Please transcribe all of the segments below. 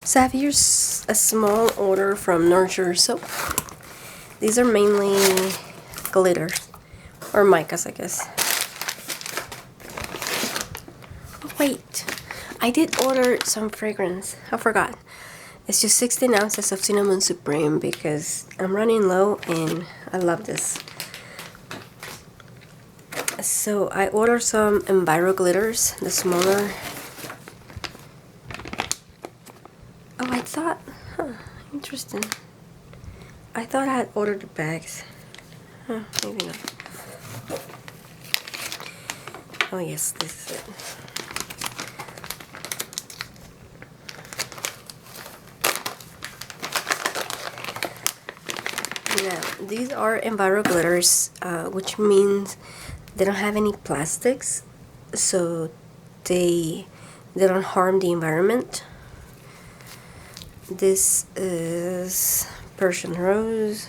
So I have here a small order from Nurture Soap. These are mainly glitters, or micas, I guess. Oh wait, I did order some fragrance. I forgot. It's just 16 ounces of Cinnamon Supreme because I'm running low and I love this. So I ordered some Enviroglitters, the smaller. Oh, I thought, interesting. I thought I had ordered the bags. Maybe not. Oh yes, this is it. Now, these are Enviroglitters, which means they don't have any plastics, so they don't harm the environment. This is Persian Rose.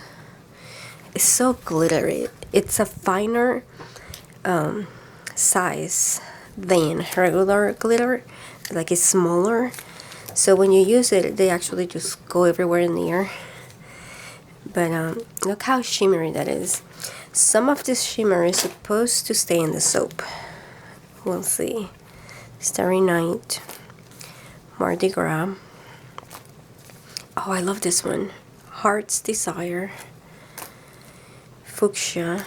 It's so glittery. It's a finer size than regular glitter, like it's smaller. So when you use it, they actually just go everywhere in the air. But look how shimmery that is. Some of this shimmer is supposed to stay in the soap. We'll see. Starry Night, Mardi Gras. Oh, I love this one. Heart's Desire, Fuchsia,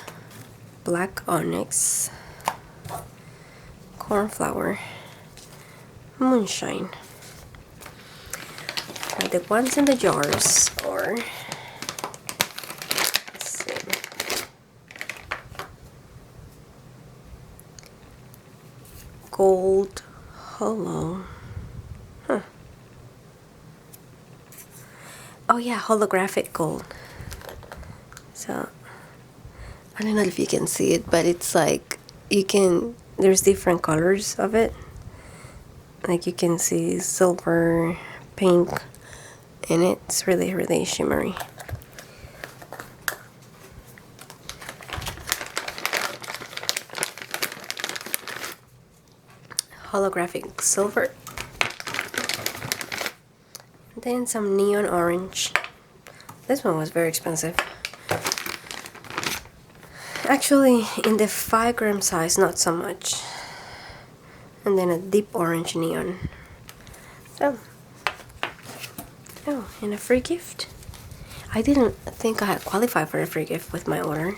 Black Onyx, Cornflower, Moonshine. Now the ones in the jars are, let's see, Gold Hollow. Oh yeah, holographic gold. So I don't know if you can see it, but it's like there's different colors of it. Like you can see silver, pink, and it's really, really shimmery. Holographic silver. Then some neon orange. This one was very expensive. Actually, in the 5-gram size, not so much. And then a deep orange neon. So, oh, and a free gift. I didn't think I had qualified for a free gift with my order,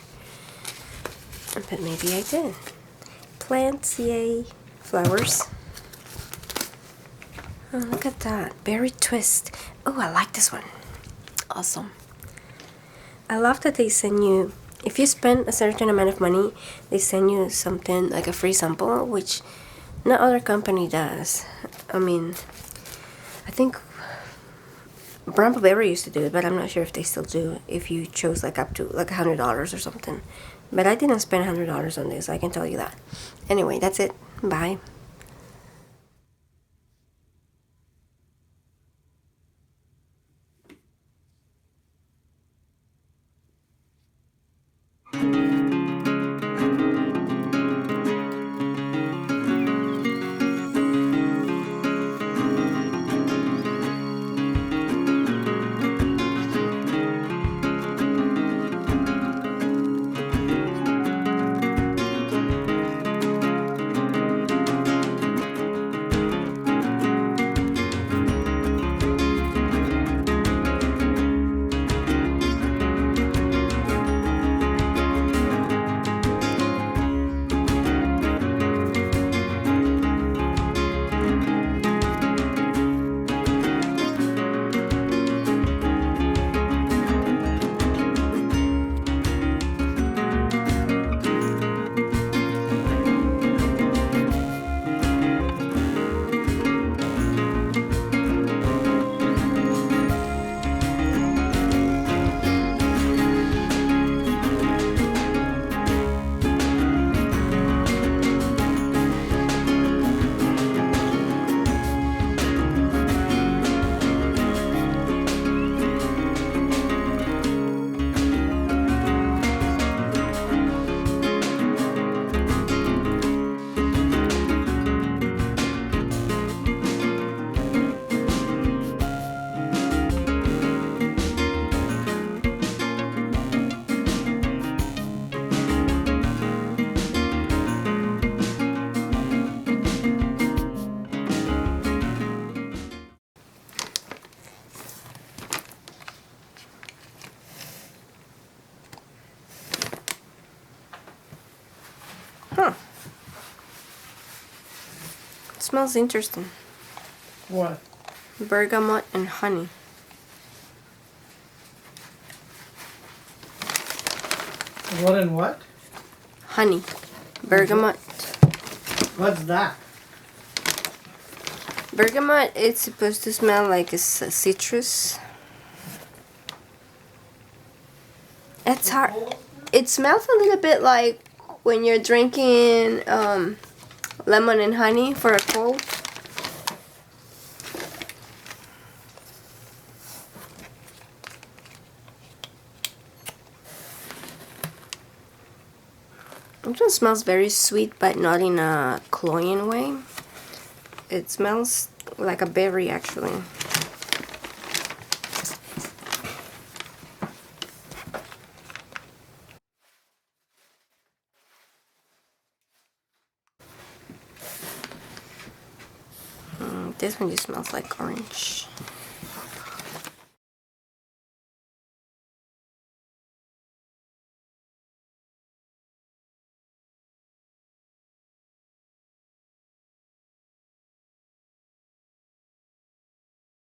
but maybe I did. Plants, yay! Flowers. Oh, look at that. Berry twist. Oh, I like this one. Awesome. I love that they send you, if you spend a certain amount of money, they send you something like a free sample, which no other company does. I mean, I think Blackberry used to do it, but I'm not sure if they still do, if you chose like up to like $100 or something. But I didn't spend $100 on this, I can tell you that. Anyway, that's it. Bye. smells interesting. What? Bergamot and honey. What and what? Honey. Bergamot. What's that? Bergamot, it's supposed to smell like a citrus. It's hard. It smells a little bit like when you're drinking lemon and honey for a cold. It just smells very sweet, but not in a cloying way. It smells like a berry, actually. This one just smells like orange.